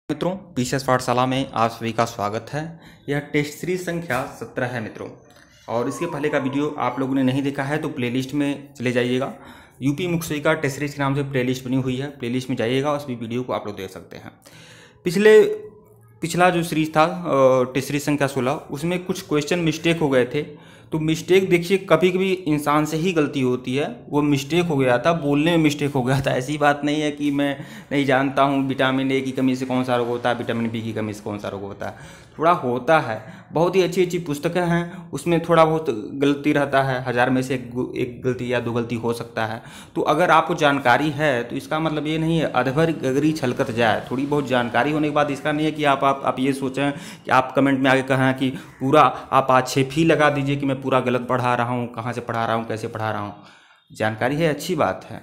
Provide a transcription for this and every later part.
मित्रों, पीसीएस पाठशाला में आप सभी का स्वागत है। यह टेस्ट सीरीज संख्या 17 है मित्रों, और इसके पहले का वीडियो आप लोगों ने नहीं देखा है तो प्लेलिस्ट में चले जाइएगा। यूपी मुख्य सही का टेस्ट सीरीज के नाम से प्लेलिस्ट बनी हुई है, प्लेलिस्ट में जाइएगा, उस वीडियो को आप लोग देख सकते हैं। पिछला जो सीरीज था टेस्ट सीरीज संख्या 16, उसमें कुछ क्वेश्चन मिस्टेक हो गए थे। तो मिस्टेक देखिए, कभी कभी इंसान से ही गलती होती है। वो मिस्टेक हो गया था, बोलने में मिस्टेक हो गया था। ऐसी बात नहीं है कि मैं नहीं जानता हूँ विटामिन ए की कमी से कौन सा रोग होता है, विटामिन बी की कमी से कौन सा रोग होता है। थोड़ा होता है। बहुत ही अच्छी अच्छी पुस्तकें हैं, उसमें थोड़ा बहुत गलती रहता है। 1000 में से एक गलती या 2 गलती हो सकता है। तो अगर आपको जानकारी है तो इसका मतलब ये नहीं है अधभर गगरी छलकत जाए। थोड़ी बहुत जानकारी होने के बाद इसका नहीं है कि आप ये सोचें कि आप कमेंट में आगे कहें कि पूरा आप आक्षेप ही लगा दीजिए कि मैं पूरा गलत पढ़ा रहा हूँ, कहाँ से पढ़ा रहा हूँ, कैसे पढ़ा रहा हूँ। जानकारी है, अच्छी बात है,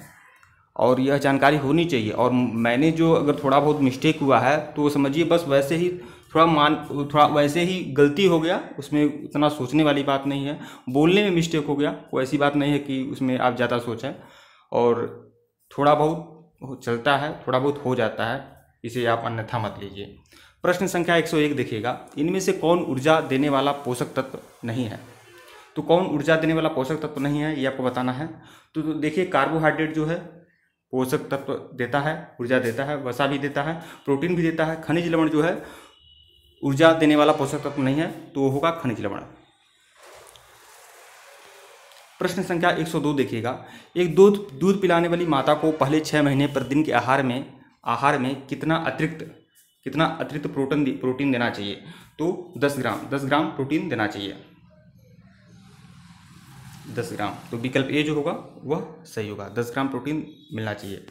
और यह जानकारी होनी चाहिए। और मैंने जो अगर थोड़ा बहुत मिस्टेक हुआ है तो समझिए बस वैसे ही थोड़ा वैसे ही गलती हो गया, उसमें इतना सोचने वाली बात नहीं है। बोलने में मिस्टेक हो गया, कोई ऐसी बात नहीं है कि उसमें आप ज़्यादा सोचें। और थोड़ा बहुत चलता है, थोड़ा बहुत हो जाता है, इसे आप अन्यथा मत लीजिए। प्रश्न संख्या 101 देखिएगा, इनमें से कौन ऊर्जा देने वाला पोषक तत्व नहीं है। तो कौन ऊर्जा देने वाला पोषक तत्व नहीं है ये आपको बताना है। तो देखिए, कार्बोहाइड्रेट जो है पोषक तत्व देता है, ऊर्जा देता है, वसा भी देता है, प्रोटीन भी देता है। खनिज लवण जो है ऊर्जा देने वाला पोषक तत्व नहीं है, तो वो होगा खनिज लवण। प्रश्न संख्या 102 देखिएगा, एक दूध पिलाने वाली माता को पहले 6 महीने प्रतिदिन के आहार में कितना अतिरिक्त प्रोटीन देना चाहिए। तो 10 ग्राम प्रोटीन देना चाहिए, 10 ग्राम। तो विकल्प ए जो होगा वह सही होगा, 10 ग्राम प्रोटीन मिलना चाहिए।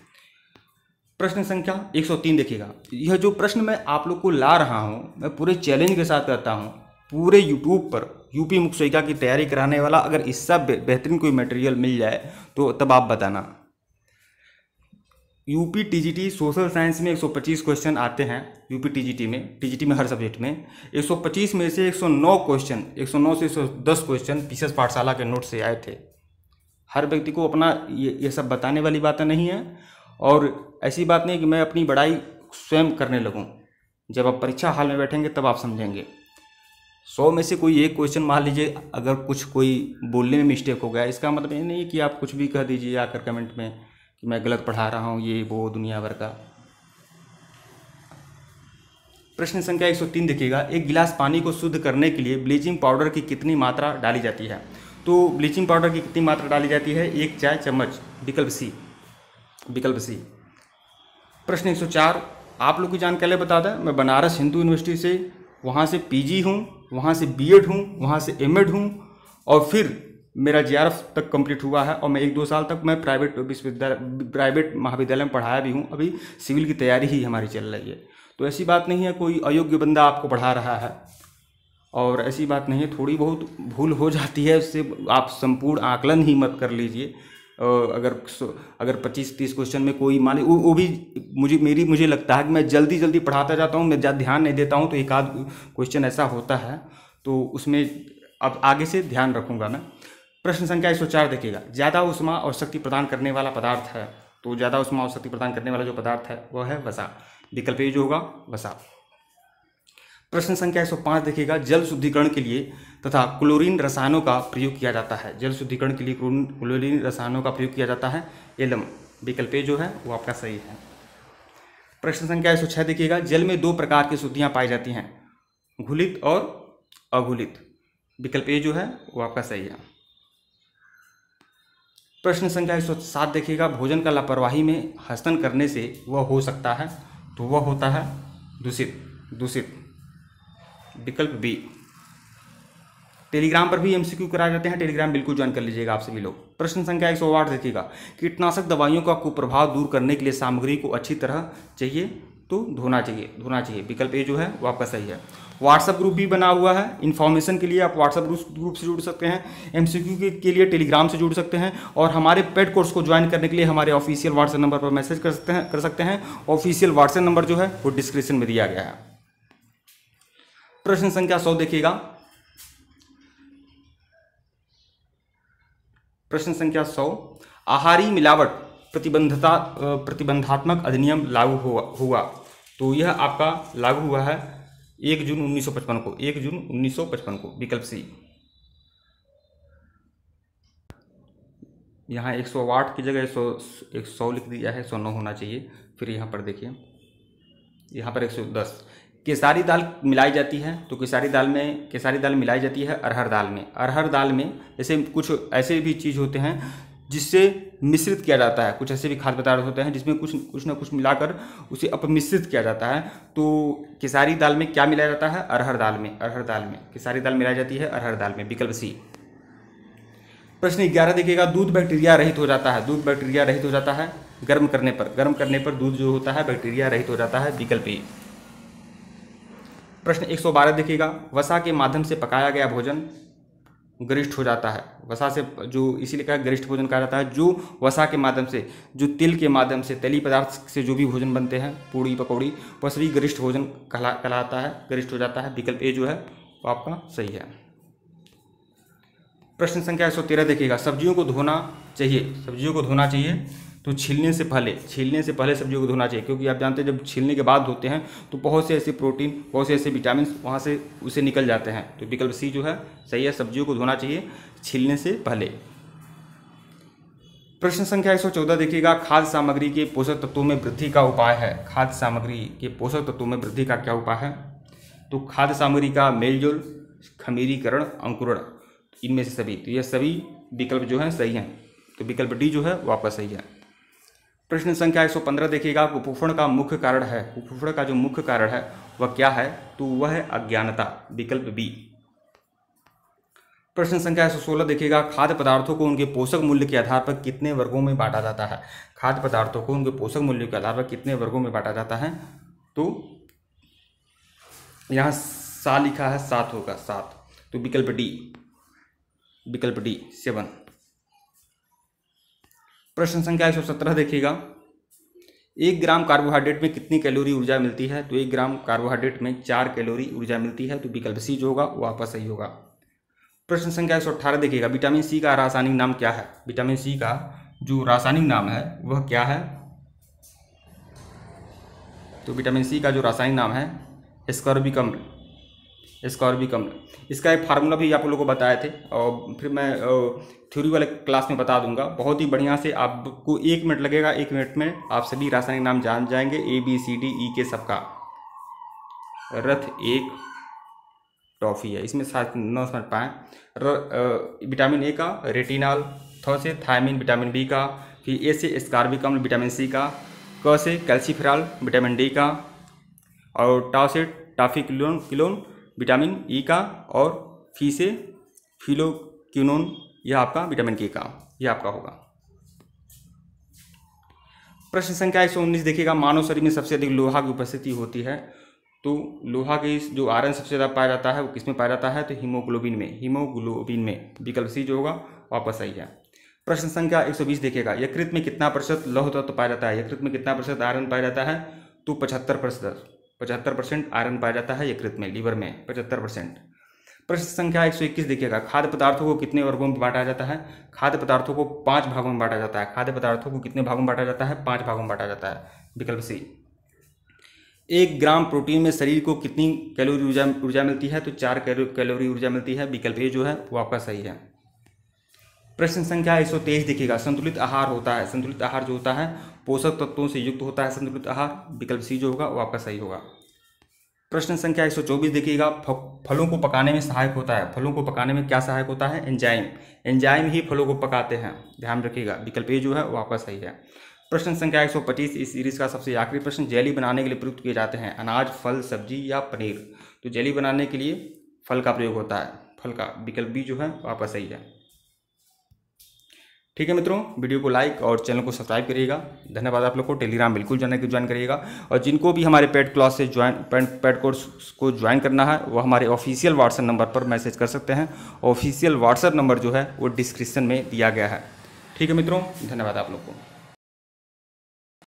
प्रश्न संख्या 103 देखिएगा, यह जो प्रश्न मैं आप लोग को ला रहा हूँ, मैं पूरे चैलेंज के साथ करता हूँ। पूरे यूट्यूब पर यूपी मुख्य सहायिका की तैयारी कराने वाला अगर इससे बेहतरीन कोई मटेरियल मिल जाए तो तब आप बताना। यूपी टीजीटी सोशल साइंस में 125 क्वेश्चन आते हैं। यूपी टीजीटी में हर सब्जेक्ट में 125 में से 109 क्वेश्चन, 109 से 110 क्वेश्चन पीसीएस पाठशाला के नोट से आए थे। हर व्यक्ति को अपना ये सब बताने वाली बातें नहीं है, और ऐसी बात नहीं कि मैं अपनी बड़ाई स्वयं करने लगूं। जब आप परीक्षा हाल में बैठेंगे तब आप समझेंगे। 100 में से कोई एक क्वेश्चन मान लीजिए अगर कुछ कोई बोलने में मिस्टेक हो गया, इसका मतलब ये नहीं कि आप कुछ भी कह दीजिए आकर कमेंट में कि मैं गलत पढ़ा रहा हूँ, ये वो दुनिया भर का। प्रश्न संख्या 103 देखिएगा, एक गिलास पानी को शुद्ध करने के लिए ब्लीचिंग पाउडर की कितनी मात्रा डाली जाती है। तो ब्लीचिंग पाउडर की कितनी मात्रा डाली जाती है, 1 चाय चम्मच, विकल्प सी। प्रश्न 104, आप लोग की जानकारी बता दें, मैं बनारस हिंदू यूनिवर्सिटी से वहाँ से पीजी हूँ, वहाँ से बीएड हूँ, वहाँ से एमएड हूँ, और फिर मेरा जेआरएफ तक कंप्लीट हुआ है। और मैं 1-2 साल तक मैं प्राइवेट महाविद्यालय में पढ़ाया भी हूँ। अभी सिविल की तैयारी ही हमारी चल रही है। तो ऐसी बात नहीं है कोई अयोग्य बंदा आपको पढ़ा रहा है, और ऐसी बात नहीं है, थोड़ी बहुत भूल हो जाती है, उससे आप संपूर्ण आकलन ही मत कर लीजिए। अगर 25-30 क्वेश्चन में कोई माने वो भी मुझे लगता है कि मैं जल्दी पढ़ाता जाता हूँ, मैं ज़्यादा ध्यान नहीं देता हूँ, तो एक आध क्वेश्चन ऐसा होता है, तो उसमें अब आगे से ध्यान रखूँगा मैं। प्रश्न संख्या 104 देखिएगा, ज़्यादा ऊष्मा और शक्ति प्रदान करने वाला पदार्थ है। तो ज़्यादा ऊष्मा और शक्ति प्रदान करने वाला जो पदार्थ है वह है वसा, विकल्प ए जो होगा वसा। प्रश्न संख्या 105 देखिएगा, जल शुद्धिकरण के लिए तथा क्लोरीन रसायनों का प्रयोग किया जाता है। जल शुद्धिकरण के लिए क्लोरीन रसायनों का प्रयोग किया जाता है, एलम, विकल्प ए जो है वो आपका सही है। प्रश्न संख्या 106 देखिएगा, जल में 2 प्रकार की शुद्धियाँ पाई जाती हैं, घुलित और अघुलित, विकल्प ए जो है वो आपका सही है। प्रश्न संख्या 107 देखिएगा, भोजन का लापरवाही में हस्तन करने से वह हो सकता है, तो वह होता है दूषित, विकल्प बी। टेलीग्राम पर भी एमसीक्यू कराए जाते हैं, टेलीग्राम बिल्कुल ज्वाइन कर लीजिएगा आप सभी लोग। प्रश्न संख्या 108 देखिएगा, कीटनाशक दवाइयों का कुप्रभाव दूर करने के लिए सामग्री को अच्छी तरह धोना चाहिए, विकल्प ए जो है वो आपका सही है। व्हाट्सएप ग्रुप भी बना हुआ है, इन्फॉर्मेशन के लिए आप व्हाट्सएप ग्रुप से जुड़ सकते हैं, एमसीक्यू के लिए टेलीग्राम से जुड़ सकते हैं, और हमारे पेड कोर्स को ज्वाइन करने के लिए हमारे ऑफिशियल व्हाट्सएप नंबर पर मैसेज कर सकते हैं। ऑफिशियल व्हाट्सएप नंबर जो है वो डिस्क्रिप्शन में दिया गया है। प्रश्न संख्या 100 देखिएगा, प्रश्न संख्या 100, आहारी मिलावट प्रतिबंधात्मक अधिनियम लागू हुआ तो यह आपका लागू हुआ है 1 जून 1955 को, 1 जून 1955 को, विकल्प सी। यहाँ 108 की जगह 100 लिख दिया है, 109 होना चाहिए। फिर यहाँ पर देखिए, यहाँ पर 110। केसारी दाल मिलाई जाती है, तो केसारी दाल मिलाई जाती है अरहर दाल में। अरहर दाल में जैसे कुछ ऐसे भी चीज़ होते हैं जिससे मिश्रित किया जाता है, कुछ ऐसे भी खाद्य पदार्थ होते हैं जिसमें कुछ ना कुछ मिलाकर उसे अपमिश्रित किया जाता है। तो केसारी दाल में क्या मिलाया जाता है? अरहर दाल में। केसारी दाल मिलाई जाती है अरहर दाल में, विकल्प सी। प्रश्न 11 देखिएगा, दूध बैक्टीरिया रहित हो जाता है। दूध बैक्टीरिया रहित हो जाता है गर्म करने पर दूध जो होता है बैक्टीरिया रहित हो जाता है, विकल्प ए। प्रश्न 112 देखिएगा, वसा के माध्यम से पकाया गया भोजन गरिष्ठ हो जाता है। वसा से जो इसीलिए कहा गरिष्ठ भोजन कहा जाता है, जो वसा के माध्यम से, जो तिल के माध्यम से, तेली पदार्थ से जो भी भोजन बनते हैं, पूड़ी पकौड़ी, वह सभी गरिष्ठ भोजन कहलाता है, गरिष्ठ हो जाता है, विकल्प ए जो है वो आपका सही है। प्रश्न संख्या 113 देखिएगा, सब्जियों को धोना चाहिए तो छीलने से पहले सब्जियों को धोना चाहिए, क्योंकि आप जानते हैं जब छीलने के बाद धोते हैं तो बहुत से ऐसे प्रोटीन, बहुत से ऐसे विटामिन वहाँ से उसे निकल जाते हैं। तो विकल्प सी जो है सही है, सब्जियों को धोना चाहिए छीलने से पहले। प्रश्न संख्या 114 देखिएगा, खाद्य सामग्री के पोषक तत्वों में वृद्धि का उपाय है। खाद्य सामग्री के पोषक तत्वों में वृद्धि का क्या उपाय है? तो खाद्य सामग्री का मेलजोल, खमीरीकरण, अंकुरण, इनमें से सभी। तो यह सभी विकल्प जो हैं सही हैं, तो विकल्प डी जो है वो आपका सही है। प्रश्न संख्या 115 देखिएगा, कुपोषण का मुख्य कारण है। कुपोषण का जो मुख्य कारण है वह क्या है? तो वह है अज्ञानता, विकल्प बी। प्रश्न संख्या 116 देखिएगा, खाद्य पदार्थों को उनके पोषक मूल्य के आधार पर कितने वर्गों में बांटा जाता है? खाद्य पदार्थों को उनके पोषक मूल्य के आधार पर कितने वर्गों में बांटा जाता है? तो यहाँ 7 लिखा है, 7 होगा, 7। तो विकल्प डी 7। प्रश्न संख्या 117 देखिएगा, 1 ग्राम कार्बोहाइड्रेट में कितनी कैलोरी ऊर्जा मिलती है? तो 1 ग्राम कार्बोहाइड्रेट में 4 कैलोरी ऊर्जा मिलती है, तो विकल्प सी जो होगा वो आपका सही होगा। प्रश्न संख्या 118 देखिएगा, विटामिन सी का रासायनिक नाम क्या है? विटामिन सी का जो रासायनिक नाम है वह क्या है? तो विटामिन सी का जो रासायनिक नाम है एस्कॉर्बिक अम्ल। इसका एक फार्मूला भी आप लोगों को बताए थे, और फिर मैं थ्योरी वाले क्लास में बता दूंगा बहुत ही बढ़िया से। आपको 1 मिनट लगेगा, 1 मिनट में आप सभी रासायनिक नाम जान जाएंगे, ABCDE के सबका। रथ एक टॉफी है, इसमें शायद न समझ पाए। विटामिन ए का रेटिनॉल, थ से थायमिन विटामिन बी का, फिर ए से एस्कॉर्बिक अम्ल विटामिन सी का, क से कैल्सीफेरॉल विटामिन डी का, और टा से टाफिक्लोन विटामिन ई का, और फी से फिलोक्विनोन, यह आपका विटामिन के का, यह आपका होगा। प्रश्न संख्या 119 देखिएगा, मानव शरीर में सबसे अधिक लोहा की उपस्थिति होती है। तो लोहा के जो आयरन सबसे ज़्यादा पाया जाता है वो किसमें पाया जाता है? तो हीमोग्लोबिन में, विकल्प सी जो होगा वापस सही है। प्रश्न संख्या 120 देखिएगा, यकृत में कितना प्रतिशत लौह तत्व पाया जाता है? यकृत में कितना प्रतिशत आयरन पाया जाता है? तो 75% आयरन पाया जाता है यकृत में, लीवर में 75%। प्रश्न संख्या 121 देखिएगा, खाद्य पदार्थों को कितने वर्गों में बांटा जाता है? खाद्य पदार्थों को 5 भागों में बांटा जाता है। खाद्य पदार्थों को कितने भागों में बांटा जाता है? 5 भागों में बांटा जाता है, विकल्प सी। 1 ग्राम प्रोटीन में शरीर को कितनी कैलोरी ऊर्जा मिलती है? तो 4 कैलोरी ऊर्जा मिलती है, विकल्प ए जो है वो आपका सही है। प्रश्न संख्या 123 देखिएगा, संतुलित आहार होता है। संतुलित आहार जो होता है पोषक तत्वों से युक्त होता है संतुलित आहार, विकल्प सी जो होगा वो आपका सही होगा। प्रश्न संख्या 124 देखिएगा, फलों को पकाने में सहायक होता है। फलों को पकाने में क्या सहायक होता है? एंजाइम ही फलों को पकाते हैं, ध्यान रखिएगा, विकल्प ए जो है वो आपका सही है। प्रश्न संख्या 125 इस सीरीज का सबसे आखिरी प्रश्न, जेली बनाने के लिए प्रयुक्त किए जाते हैं अनाज, फल, सब्जी या पनीर? तो जेली बनाने के लिए फल का प्रयोग होता है, फल का, विकल्प बी जो है वो आपका सही है। ठीक है मित्रों, वीडियो को लाइक और चैनल को सब्सक्राइब करिएगा। धन्यवाद आप लोग को। टेलीग्राम बिल्कुल ज्वाइन करिएगा, और जिनको भी हमारे पेड क्लास से पेड कोर्स को ज्वाइन करना है वो हमारे ऑफिशियल व्हाट्सएप नंबर पर मैसेज कर सकते हैं। ऑफिशियल व्हाट्सएप नंबर जो है वो डिस्क्रिप्शन में दिया गया है। ठीक है मित्रों, धन्यवाद आप लोग को।